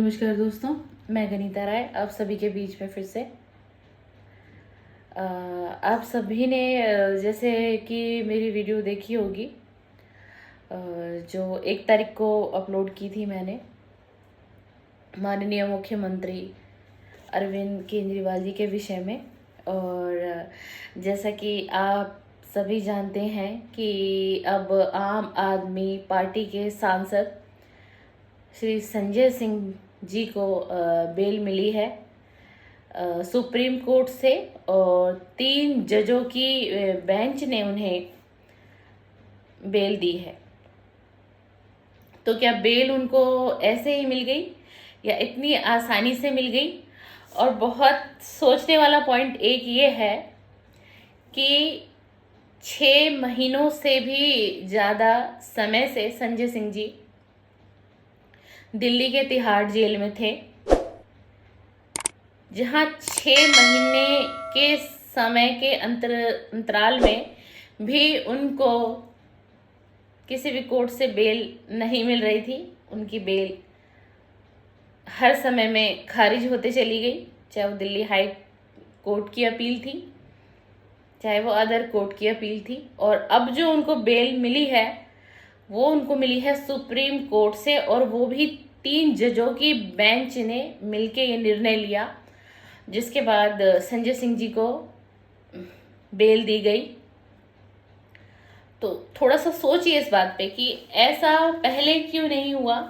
नमस्कार दोस्तों, मैं गनीता राय आप सभी के बीच में फिर से। आप सभी ने जैसे कि मेरी वीडियो देखी होगी, जो 1 तारीख को अपलोड की थी मैंने माननीय मुख्यमंत्री अरविंद केजरीवाल जी के विषय में। और जैसा कि आप सभी जानते हैं कि अब आम आदमी पार्टी के सांसद श्री संजय सिंह जी को बेल मिली है सुप्रीम कोर्ट से, और 3 जजों की बेंच ने उन्हें बेल दी है। तो क्या बेल उनको ऐसे ही मिल गई या इतनी आसानी से मिल गई? और बहुत सोचने वाला पॉइंट एक ये है कि 6 महीनों से भी ज़्यादा समय से संजय सिंह जी दिल्ली के तिहाड़ जेल में थे, जहां 6 महीने के समय के अंतराल में भी उनको किसी भी कोर्ट से बेल नहीं मिल रही थी। उनकी बेल हर समय में खारिज होते चली गई, चाहे वो दिल्ली हाई कोर्ट की अपील थी, चाहे वो अदर कोर्ट की अपील थी। और अब जो उनको बेल मिली है वो उनको मिली है सुप्रीम कोर्ट से, और वो भी 3 जजों की बेंच ने मिलके ये निर्णय लिया, जिसके बाद संजय सिंह जी को बेल दी गई। तो थोड़ा सा सोचिए इस बात पे कि ऐसा पहले क्यों नहीं हुआ।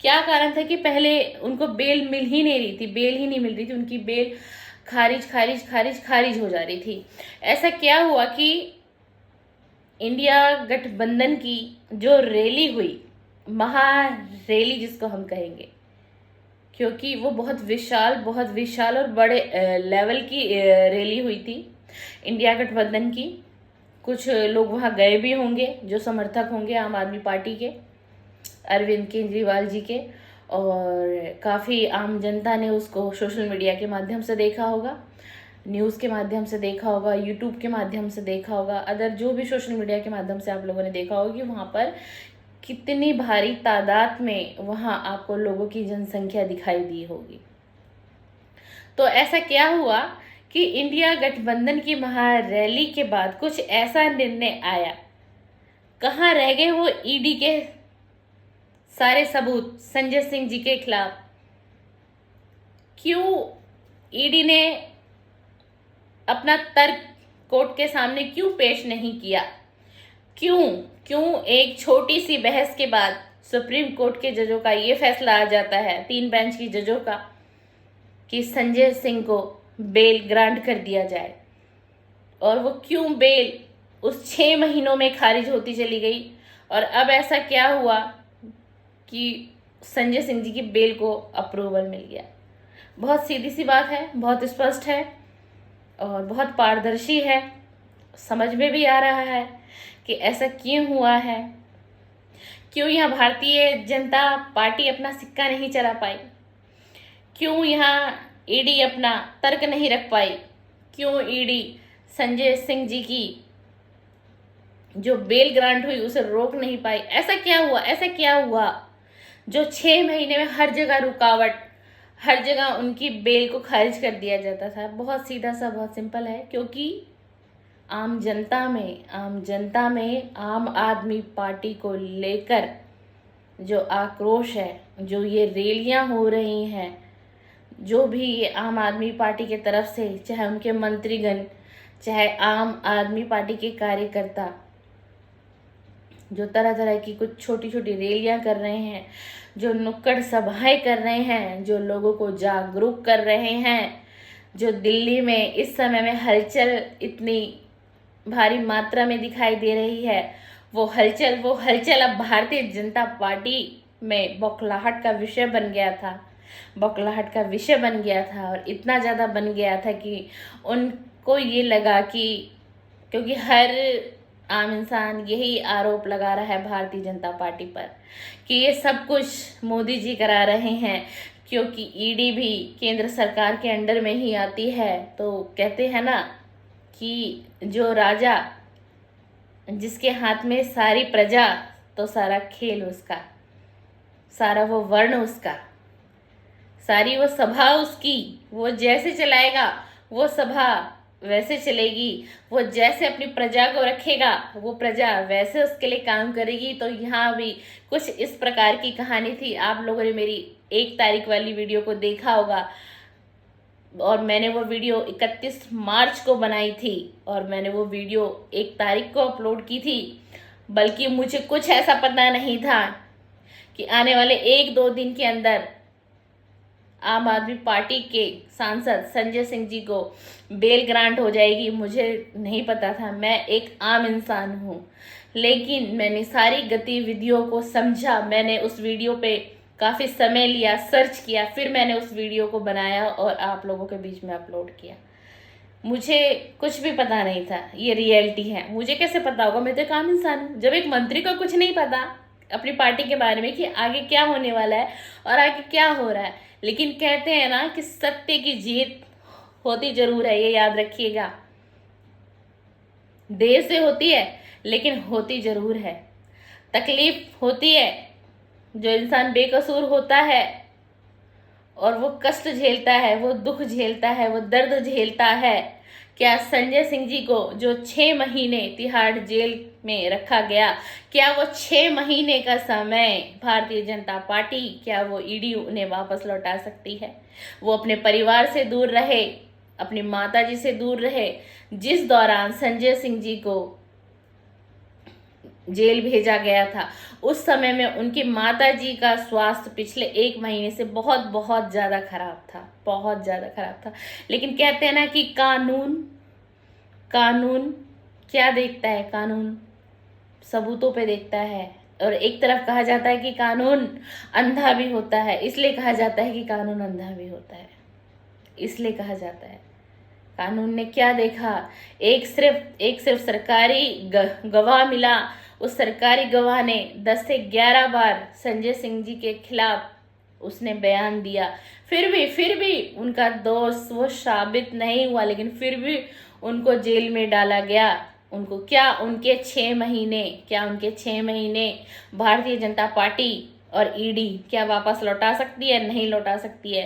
क्या कारण था कि पहले उनको बेल मिल ही नहीं रही थी, बेल ही नहीं मिल रही थी, उनकी बेल खारिज हो जा रही थी। ऐसा क्या हुआ कि इंडिया गठबंधन की जो रैली हुई, महा रैली जिसको हम कहेंगे, क्योंकि वो बहुत विशाल और बड़े लेवल की रैली हुई थी इंडिया गठबंधन की। कुछ लोग वहाँ गए भी होंगे जो समर्थक होंगे आम आदमी पार्टी के, अरविंद केजरीवाल जी के, और काफ़ी आम जनता ने उसको सोशल मीडिया के माध्यम से देखा होगा, न्यूज़ के माध्यम से देखा होगा, यूट्यूब के माध्यम से देखा होगा, अदर जो भी सोशल मीडिया के माध्यम से आप लोगों ने देखा होगा कि वहाँ पर कितनी भारी तादाद में वहाँ आपको लोगों की जनसंख्या दिखाई दी होगी। तो ऐसा क्या हुआ कि इंडिया गठबंधन की महारैली के बाद कुछ ऐसा निर्णय आया। कहाँ रह गए वो ईडी के सारे सबूत संजय सिंह जी के खिलाफ? क्यों ईडी ने अपना तर्क कोर्ट के सामने क्यों पेश नहीं किया? क्यों एक छोटी सी बहस के बाद सुप्रीम कोर्ट के जजों का ये फैसला आ जाता है, 3 बेंच की जजों का, कि संजय सिंह को बेल ग्रांट कर दिया जाए? और वो क्यों बेल उस 6 महीनों में खारिज होती चली गई? और अब ऐसा क्या हुआ कि संजय सिंह जी की बेल को अप्रूवल मिल गया? बहुत सीधी सी बात है, बहुत स्पष्ट है और बहुत पारदर्शी है। समझ में भी आ रहा है कि ऐसा क्यों हुआ है। क्यों यहाँ भारतीय जनता पार्टी अपना सिक्का नहीं चला पाई? क्यों यहाँ ईडी अपना तर्क नहीं रख पाई? क्यों ईडी संजय सिंह जी की जो बेल ग्रांट हुई उसे रोक नहीं पाई? ऐसा क्या हुआ जो 6 महीने में हर जगह रुकावट, हर जगह उनकी बेल को खारिज कर दिया जाता था? बहुत सीधा सा, बहुत सिंपल है, क्योंकि आम जनता में आम आदमी पार्टी को लेकर जो आक्रोश है, जो ये रैलियां हो रही हैं, जो भी ये आम आदमी पार्टी के तरफ से, चाहे उनके मंत्रीगण, चाहे आम आदमी पार्टी के कार्यकर्ता, जो तरह तरह की कुछ छोटी छोटी रैलियां कर रहे हैं, जो नुक्कड़ सभाएं कर रहे हैं, जो लोगों को जागरूक कर रहे हैं, जो दिल्ली में इस समय में हलचल इतनी भारी मात्रा में दिखाई दे रही है, वो हलचल अब भारतीय जनता पार्टी में बौखलाहट का विषय बन गया था। और इतना ज़्यादा बन गया था कि उनको ये लगा कि, क्योंकि हर आम इंसान यही आरोप लगा रहा है भारतीय जनता पार्टी पर कि ये सब कुछ मोदी जी करा रहे हैं, क्योंकि ईडी भी केंद्र सरकार के अंडर में ही आती है। तो कहते हैं ना कि जो राजा, जिसके हाथ में सारी प्रजा, तो सारा खेल उसका, सारा वो वर्ण उसका। सारी वो सभा उसकी, वो जैसे चलाएगा वो सभा वैसे चलेगी, वो जैसे अपनी प्रजा को रखेगा वो प्रजा वैसे उसके लिए काम करेगी। तो यहाँ भी कुछ इस प्रकार की कहानी थी। आप लोगों ने मेरी 1 तारीख वाली वीडियो को देखा होगा, और मैंने वो वीडियो 31 मार्च को बनाई थी, और मैंने वो वीडियो 1 तारीख को अपलोड की थी। बल्कि मुझे कुछ ऐसा पता नहीं था कि आने वाले 1-2 दिन के अंदर आम आदमी पार्टी के सांसद संजय सिंह जी को बेल ग्रांट हो जाएगी। मुझे नहीं पता था, मैं एक आम इंसान हूँ, लेकिन मैंने सारी गतिविधियों को समझा। मैंने उस वीडियो पे काफ़ी समय लिया, सर्च किया, फिर मैंने उस वीडियो को बनाया और आप लोगों के बीच में अपलोड किया। मुझे कुछ भी पता नहीं था, ये रियलिटी है। मुझे कैसे पता होगा, मैं तो एक आम इंसान हूँ। जब एक मंत्री को कुछ नहीं पता अपनी पार्टी के बारे में कि आगे क्या होने वाला है और आगे क्या हो रहा है, लेकिन कहते हैं ना कि सत्य की जीत होती जरूर है, ये याद रखिएगा। देर से होती है लेकिन होती जरूर है। तकलीफ होती है, जो इंसान बेकसूर होता है और वो कष्ट झेलता है, वो दुख झेलता है, वो दर्द झेलता है। क्या संजय सिंह जी को जो 6 महीने तिहाड़ जेल में रखा गया, क्या वो 6 महीने का समय भारतीय जनता पार्टी, क्या वो ईडी उन्हें वापस लौटा सकती है? वो अपने परिवार से दूर रहे, अपनी माताजी से दूर रहे। जिस दौरान संजय सिंह जी को जेल भेजा गया था, उस समय में उनकी माताजी का स्वास्थ्य पिछले 1 महीने से बहुत बहुत ज़्यादा खराब था, बहुत ज़्यादा खराब था। लेकिन कहते हैं ना कि कानून क्या देखता है? कानून सबूतों पे देखता है। और एक तरफ कहा जाता है कि कानून अंधा भी होता है, इसलिए कहा जाता है कि कानून अंधा भी होता है, इसलिए कहा जाता है। कानून ने क्या देखा? एक सिर्फ सरकारी गवाह मिला। उस सरकारी गवाह ने 10 से 11 बार संजय सिंह जी के खिलाफ उसने बयान दिया। फिर भी उनका दोष वो साबित नहीं हुआ, लेकिन फिर भी उनको जेल में डाला गया। उनको क्या उनके 6 महीने भारतीय जनता पार्टी और ईडी क्या वापस लौटा सकती है? नहीं लौटा सकती है।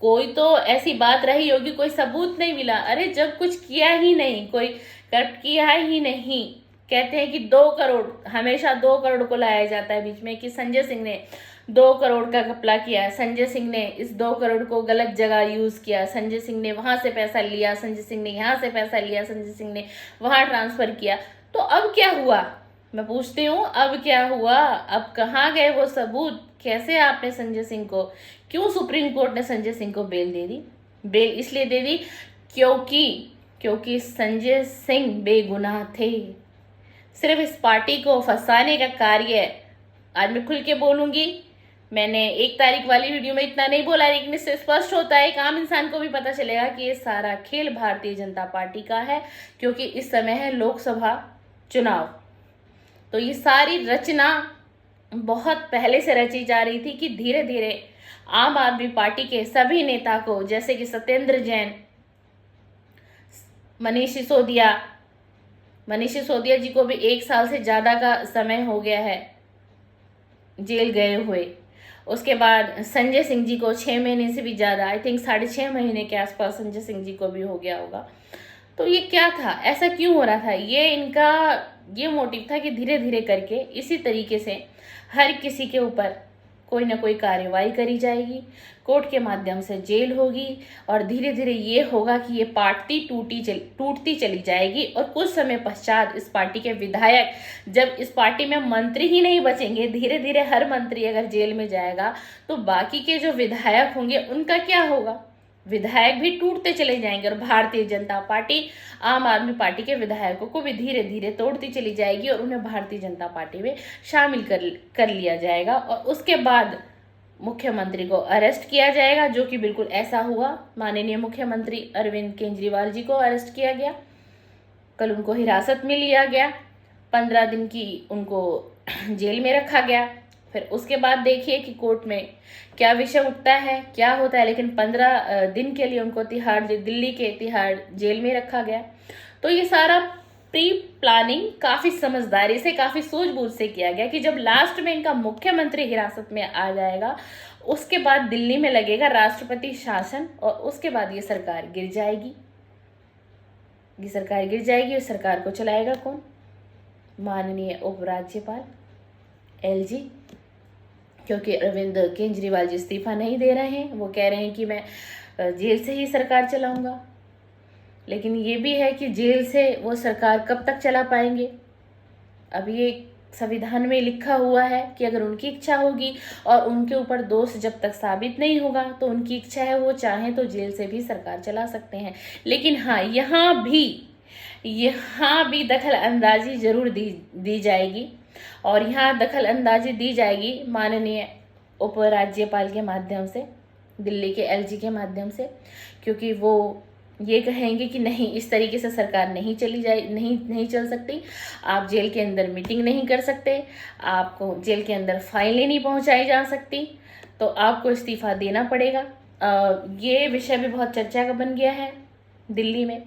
कोई तो ऐसी बात रही होगी, कोई सबूत नहीं मिला। अरे जब कुछ किया ही नहीं, कोई करप्ट किया ही नहीं। कहते हैं कि 2 करोड़, हमेशा 2 करोड़ को लाया जाता है बीच में कि संजय सिंह ने 2 करोड़ का घपला किया, संजय सिंह ने इस 2 करोड़ को गलत जगह यूज़ किया, संजय सिंह ने वहाँ से पैसा लिया, संजय सिंह ने यहाँ से पैसा लिया, संजय सिंह ने वहाँ ट्रांसफ़र किया। तो अब क्या हुआ? मैं पूछती हूँ, अब क्या हुआ? अब कहाँ गए वो सबूत? कैसे आपने संजय सिंह को, क्यों सुप्रीम कोर्ट ने संजय सिंह को बेल दे दी? बेल इसलिए दे दी क्योंकि संजय सिंह बेगुनाह थे। सिर्फ इस पार्टी को फंसाने का कार्य, आज मैं खुल के बोलूँगी, मैंने 1 तारीख वाली वीडियो में इतना नहीं बोला, लेकिन इससे स्पष्ट होता है, एक आम इंसान को भी पता चलेगा कि ये सारा खेल भारतीय जनता पार्टी का है, क्योंकि इस समय है लोकसभा चुनाव। तो ये सारी रचना बहुत पहले से रची जा रही थी कि धीरे धीरे आम आदमी पार्टी के सभी नेता को, जैसे कि सत्येंद्र जैन, मनीष सिसोदिया जी को भी 1 साल से ज़्यादा का समय हो गया है जेल गए हुए। उसके बाद संजय सिंह जी को 6 महीने से भी ज़्यादा, आई थिंक 6.5 महीने के आसपास संजय सिंह जी को भी हो गया होगा। तो ये क्या था? ऐसा क्यों हो रहा था? ये इनका ये मोटिव था कि धीरे धीरे करके इसी तरीके से हर किसी के ऊपर कोई ना कोई कार्रवाई करी जाएगी, कोर्ट के माध्यम से जेल होगी, और धीरे धीरे ये होगा कि ये पार्टी टूटती चली जाएगी। और कुछ समय पश्चात इस पार्टी के विधायक, जब इस पार्टी में मंत्री ही नहीं बचेंगे, धीरे धीरे हर मंत्री अगर जेल में जाएगा तो बाकी के जो विधायक होंगे उनका क्या होगा? विधायक भी टूटते चले जाएंगे, और भारतीय जनता पार्टी आम आदमी पार्टी के विधायकों को भी धीरे धीरे तोड़ती चली जाएगी और उन्हें भारतीय जनता पार्टी में शामिल कर लिया जाएगा। और उसके बाद मुख्यमंत्री को अरेस्ट किया जाएगा, जो कि बिल्कुल ऐसा हुआ। माननीय मुख्यमंत्री अरविंद केजरीवाल जी को अरेस्ट किया गया, कल उनको हिरासत में लिया गया, 15 दिन की उनको जेल में रखा गया। फिर उसके बाद देखिए कि कोर्ट में क्या विषय उठता है, क्या होता है। लेकिन 15 दिन के लिए उनको दिल्ली के तिहाड़ जेल में रखा गया। तो ये सारा प्री प्लानिंग काफ़ी समझदारी से, काफ़ी सूझबूझ से किया गया कि जब लास्ट में इनका मुख्यमंत्री हिरासत में आ जाएगा, उसके बाद दिल्ली में लगेगा राष्ट्रपति शासन और उसके बाद ये सरकार गिर जाएगी। ये सरकार गिर जाएगी, उस सरकार को चलाएगा कौन? माननीय उपराज्यपाल एलजी, क्योंकि अरविंद केजरीवाल जी इस्तीफा नहीं दे रहे हैं। वो कह रहे हैं कि मैं जेल से ही सरकार चलाऊंगा, लेकिन ये भी है कि जेल से वो सरकार कब तक चला पाएंगे? अब ये संविधान में लिखा हुआ है कि अगर उनकी इच्छा होगी और उनके ऊपर दोष जब तक साबित नहीं होगा तो उनकी इच्छा है, वो चाहें तो जेल से भी सरकार चला सकते हैं। लेकिन हाँ, यहाँ भी दखल अंदाजी जरूर दी जाएगी, और यहाँ दखल अंदाजी दी जाएगी माननीय उपराज्यपाल के माध्यम से, दिल्ली के एलजी के माध्यम से, क्योंकि वो ये कहेंगे कि नहीं, इस तरीके से सरकार नहीं चल सकती। आप जेल के अंदर मीटिंग नहीं कर सकते, आपको जेल के अंदर फाइलें नहीं पहुंचाई जा सकती, तो आपको इस्तीफा देना पड़ेगा। ये विषय भी बहुत चर्चा का बन गया है दिल्ली में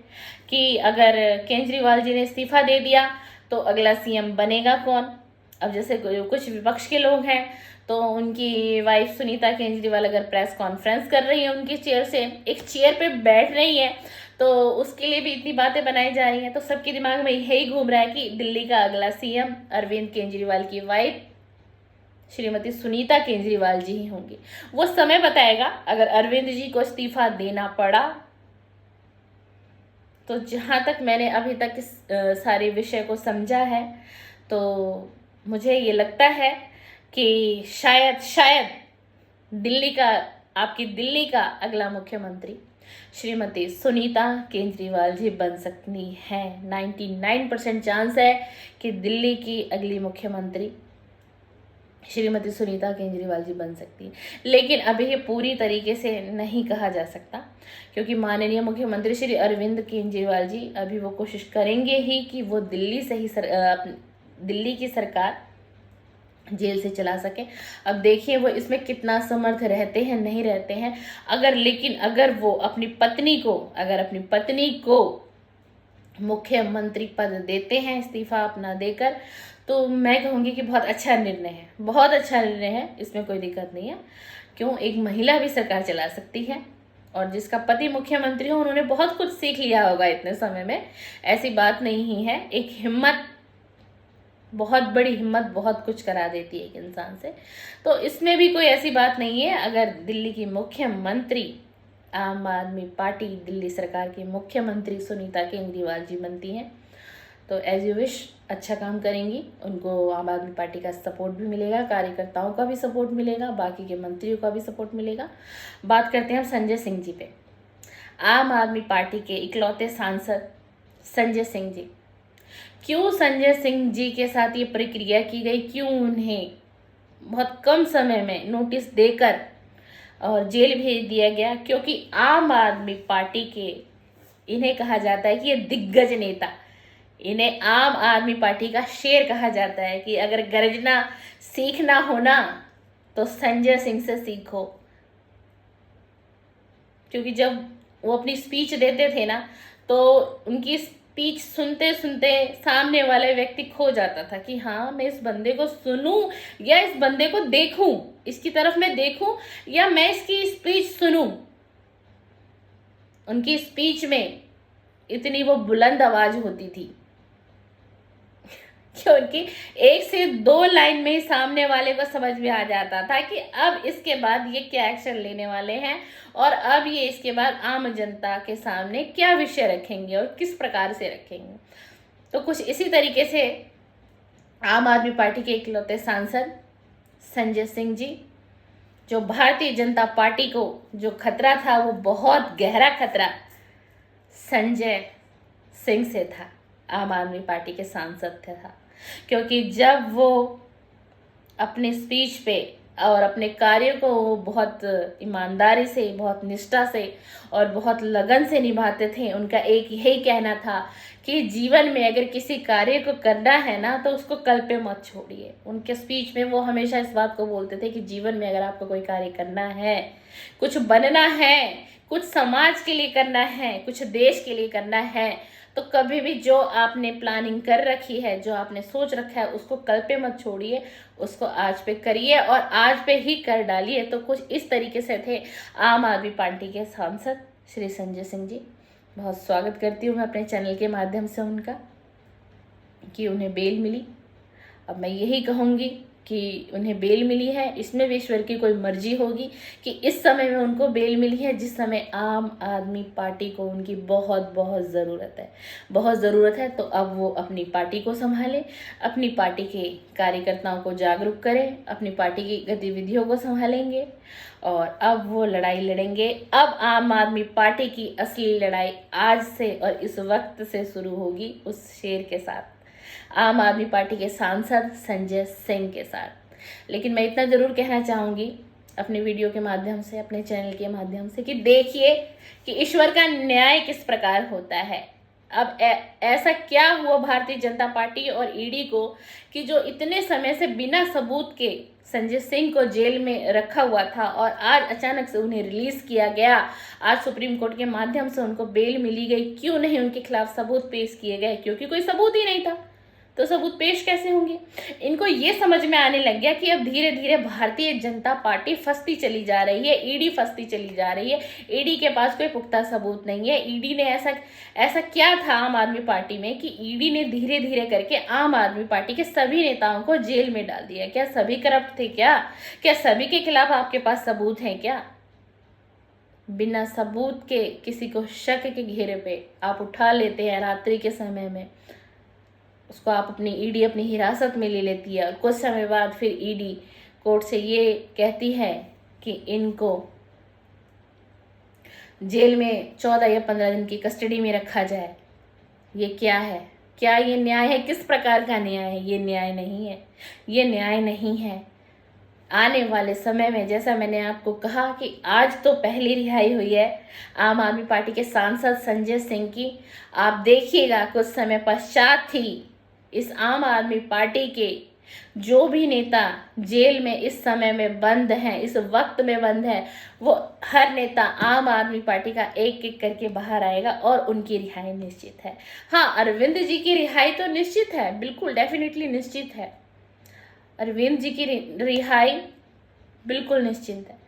कि अगर केजरीवाल जी ने इस्तीफा दे दिया तो अगला सीएम बनेगा कौन? अब जैसे कुछ विपक्ष के लोग हैं तो उनकी वाइफ सुनीता केजरीवाल अगर प्रेस कॉन्फ्रेंस कर रही है, उनकी चेयर से एक चेयर पे बैठ रही है, तो उसके लिए भी इतनी बातें बनाई जा रही हैं। तो सबके दिमाग में यही घूम रहा है कि दिल्ली का अगला सीएम अरविंद केजरीवाल की वाइफ श्रीमती सुनीता केजरीवाल जी ही होंगी। वो समय बताएगा। अगर अरविंद जी को इस्तीफा देना पड़ा तो जहाँ तक मैंने अभी तक इस सारे विषय को समझा है, तो मुझे ये लगता है कि शायद आपकी दिल्ली का अगला मुख्यमंत्री श्रीमती सुनीता केजरीवाल जी बन सकती हैं। 99% चांस है कि दिल्ली की अगली मुख्यमंत्री श्रीमती सुनीता केजरीवाल जी बन सकती है, लेकिन अभी ये पूरी तरीके से नहीं कहा जा सकता, क्योंकि माननीय मुख्यमंत्री श्री अरविंद केजरीवाल जी अभी वो कोशिश करेंगे ही कि वो दिल्ली की सरकार जेल से चला सके। अब देखिए वो इसमें कितना समर्थ रहते हैं, नहीं रहते हैं। अगर वो अपनी पत्नी को मुख्यमंत्री पद देते हैं इस्तीफा अपना देकर, तो मैं कहूँगी कि बहुत अच्छा निर्णय है, बहुत अच्छा निर्णय है, इसमें कोई दिक्कत नहीं है। क्यों, एक महिला भी सरकार चला सकती है, और जिसका पति मुख्यमंत्री हो उन्होंने बहुत कुछ सीख लिया होगा इतने समय में। ऐसी बात नहीं है, एक हिम्मत, बहुत बड़ी हिम्मत बहुत कुछ करा देती है एक इंसान से। तो इसमें भी कोई ऐसी बात नहीं है। अगर दिल्ली की मुख्यमंत्री आम आदमी पार्टी दिल्ली सरकार की मुख्यमंत्री सुनीता केजरीवाल जी बनती हैं तो एज यू विश, अच्छा काम करेंगी। उनको आम आदमी पार्टी का सपोर्ट भी मिलेगा, कार्यकर्ताओं का भी सपोर्ट मिलेगा, बाकी के मंत्रियों का भी सपोर्ट मिलेगा। बात करते हैं संजय सिंह जी पे। आम आदमी पार्टी के इकलौते सांसद संजय सिंह जी, क्यों संजय सिंह जी के साथ ये प्रक्रिया की गई? क्यों उन्हें बहुत कम समय में नोटिस देकर और जेल भेज दिया गया? क्योंकि आम आदमी पार्टी के, इन्हें कहा जाता है कि ये दिग्गज नेता, इन्हें आम आदमी पार्टी का शेर कहा जाता है कि अगर गर्जना सीखना हो ना तो संजय सिंह से सीखो। क्योंकि जब वो अपनी स्पीच देते थे ना, तो उनकी स्पीच सुनते सुनते सामने वाले व्यक्ति खो जाता था कि हाँ, मैं इस बंदे को सुनूं या इस बंदे को देखूं, इसकी तरफ मैं देखूं या मैं इसकी स्पीच सुनूं। उनकी स्पीच में इतनी वो बुलंद आवाज होती थी कि उनकी 1 से 2 लाइन में ही सामने वाले को समझ में आ जाता था कि अब इसके बाद ये क्या एक्शन लेने वाले हैं, और अब ये इसके बाद आम जनता के सामने क्या विषय रखेंगे और किस प्रकार से रखेंगे। तो कुछ इसी तरीके से आम आदमी पार्टी के इकलौते सांसद संजय सिंह जी, जो भारतीय जनता पार्टी को जो खतरा था वो बहुत गहरा खतरा संजय सिंह से था, आम आदमी पार्टी के सांसद था। क्योंकि जब वो अपने स्पीच पे और अपने कार्य को बहुत ईमानदारी से, बहुत निष्ठा से और बहुत लगन से निभाते थे, उनका एक यही कहना था कि जीवन में अगर किसी कार्य को करना है ना तो उसको कल पे मत छोड़िए। उनके स्पीच में वो हमेशा इस बात को बोलते थे कि जीवन में अगर आपको कोई कार्य करना है, कुछ बनना है, कुछ समाज के लिए करना है, कुछ देश के लिए करना है, तो कभी भी जो आपने प्लानिंग कर रखी है, जो आपने सोच रखा है, उसको कल पे मत छोड़िए, उसको आज पे करिए और आज पे ही कर डालिए। तो कुछ इस तरीके से थे आम आदमी पार्टी के सांसद श्री संजय सिंह जी। बहुत स्वागत करती हूँ मैं अपने चैनल के माध्यम से उनका कि उन्हें बेल मिली। अब मैं यही कहूँगी कि उन्हें बेल मिली है, इसमें भी ईश्वर की कोई मर्जी होगी कि इस समय में उनको बेल मिली है, जिस समय आम आदमी पार्टी को उनकी बहुत बहुत ज़रूरत है, बहुत ज़रूरत है। तो अब वो अपनी पार्टी को संभालें, अपनी पार्टी के कार्यकर्ताओं को जागरूक करें, अपनी पार्टी की गतिविधियों को संभालेंगे और अब वो लड़ाई लड़ेंगे। अब आम आदमी पार्टी की असली लड़ाई आज से और इस वक्त से शुरू होगी उस शेर के साथ, आम आदमी पार्टी के सांसद संजय सिंह के साथ। लेकिन मैं इतना ज़रूर कहना चाहूँगी अपने वीडियो के माध्यम से, अपने चैनल के माध्यम से, कि देखिए कि ईश्वर का न्याय किस प्रकार होता है। अब ऐसा क्या हुआ भारतीय जनता पार्टी और ईडी को कि जो इतने समय से बिना सबूत के संजय सिंह को जेल में रखा हुआ था और आज अचानक से उन्हें रिलीज किया गया, आज सुप्रीम कोर्ट के माध्यम से उनको बेल मिली गई। क्यों नहीं उनके खिलाफ सबूत पेश किए गए? क्योंकि कोई सबूत ही नहीं था, तो सबूत पेश कैसे होंगे? इनको ये समझ में आने लग गया कि अब धीरे धीरे भारतीय जनता पार्टी फंसती चली जा रही है, ईडी फंसती चली जा रही है, ईडी के पास कोई पुख्ता सबूत नहीं है। ईडी ने ऐसा क्या था आम आदमी पार्टी में कि ईडी ने धीरे धीरे करके आम आदमी पार्टी के सभी नेताओं को जेल में डाल दिया? क्या सभी करप्ट थे? क्या सभी के खिलाफ आपके पास सबूत हैं क्या? बिना सबूत के किसी को शक के घेरे पे आप उठा लेते हैं रात्रि के समय में, उसको आप ईडी अपनी हिरासत में ले लेती है और कुछ समय बाद फिर ईडी कोर्ट से ये कहती है कि इनको जेल में 14 या 15 दिन की कस्टडी में रखा जाए। ये क्या है? क्या ये न्याय है? किस प्रकार का न्याय है? ये न्याय नहीं है, ये न्याय नहीं है। आने वाले समय में, जैसा मैंने आपको कहा कि आज तो पहली रिहाई हुई है आम आदमी पार्टी के सांसद संजय सिंह की, आप देखिएगा कुछ समय पश्चात ही इस आम आदमी पार्टी के जो भी नेता जेल में इस समय में बंद हैं, इस वक्त में बंद है, वो हर नेता आम आदमी पार्टी का एक एक करके बाहर आएगा और उनकी रिहाई निश्चित है। हाँ, अरविंद जी की रिहाई तो निश्चित है, बिल्कुल डेफिनेटली निश्चित है। अरविंद जी की रिहाई बिल्कुल निश्चित है,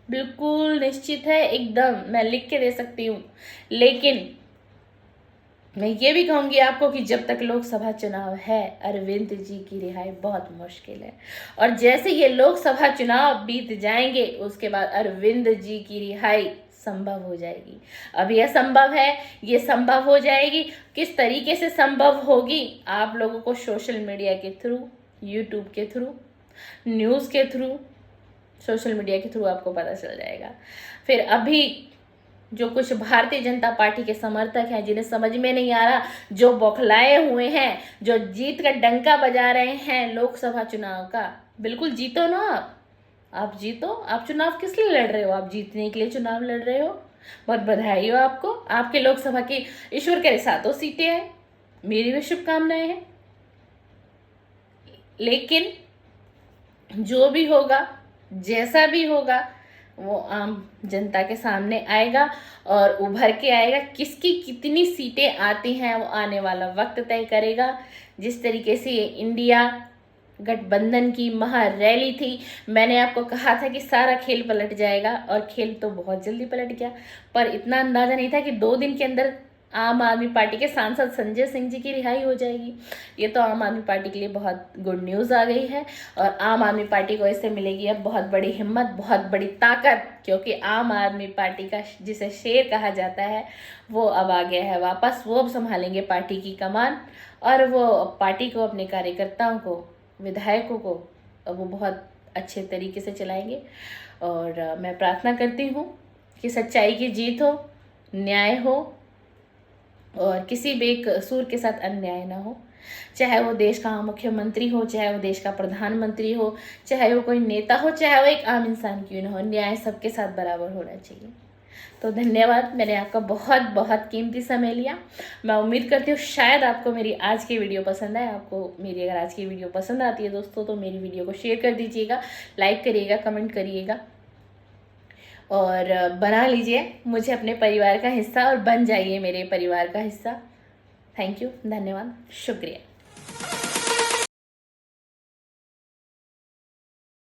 बिल्कुल निश्चित है, एकदम मैं लिख के दे सकती हूँ। लेकिन मैं ये भी कहूँगी आपको कि जब तक लोकसभा चुनाव है, अरविंद जी की रिहाई बहुत मुश्किल है। और जैसे ये लोकसभा चुनाव बीत जाएंगे, उसके बाद अरविंद जी की रिहाई संभव हो जाएगी। अब यह संभव है, ये संभव हो जाएगी। किस तरीके से संभव होगी? आप लोगों को सोशल मीडिया के थ्रू, यूट्यूब के थ्रू, न्यूज़ के थ्रू, सोशल मीडिया के थ्रू आपको पता चल जाएगा। फिर अभी जो कुछ भारतीय जनता पार्टी के समर्थक हैं, जिन्हें समझ में नहीं आ रहा, जो बौखलाए हुए हैं, जो जीत का डंका बजा रहे हैं लोकसभा चुनाव का, बिल्कुल जीतो ना आप जीतो। आप चुनाव किस लिए लड़ रहे हो? आप जीतने के लिए चुनाव लड़ रहे हो। बहुत बधाई हो आपको, आपके लोकसभा की ईश्वर करे 7 सीटें हैं, मेरी भी शुभकामनाएं हैं। लेकिन जो भी होगा, जैसा भी होगा, वो आम जनता के सामने आएगा और उभर के आएगा। किसकी कितनी सीटें आती हैं वो आने वाला वक्त तय करेगा। जिस तरीके से ये इंडिया गठबंधन की महारैली थी, मैंने आपको कहा था कि सारा खेल पलट जाएगा और खेल तो बहुत जल्दी पलट गया, पर इतना अंदाजा नहीं था कि 2 दिन के अंदर आम आदमी पार्टी के सांसद संजय सिंह जी की रिहाई हो जाएगी। ये तो आम आदमी पार्टी के लिए बहुत गुड न्यूज़ आ गई है और आम आदमी पार्टी को इससे मिलेगी अब बहुत बड़ी हिम्मत, बहुत बड़ी ताकत, क्योंकि आम आदमी पार्टी का जिसे शेर कहा जाता है वो अब आ गया है वापस। वो अब संभालेंगे पार्टी की कमान और वो पार्टी को, अपने कार्यकर्ताओं को, विधायकों को वो बहुत अच्छे तरीके से चलाएंगे। और मैं प्रार्थना करती हूँ कि सच्चाई की जीत हो, न्याय हो और किसी बेकसूर के साथ अन्याय ना हो। चाहे वो देश का मुख्यमंत्री हो, चाहे वो देश का प्रधानमंत्री हो, चाहे वो कोई नेता हो, चाहे वो एक आम इंसान क्यों ना हो, न्याय सबके साथ बराबर होना चाहिए। तो धन्यवाद, मैंने आपका बहुत बहुत कीमती समय लिया। मैं उम्मीद करती हूँ शायद आपको मेरी आज की वीडियो पसंद आए। आपको मेरी अगर आज की वीडियो पसंद आती है दोस्तों, तो मेरी वीडियो को शेयर कर दीजिएगा, लाइक करिएगा, कमेंट करिएगा और बना लीजिए मुझे अपने परिवार का हिस्सा और बन जाइए मेरे परिवार का हिस्सा। थैंक यू, धन्यवाद, शुक्रिया।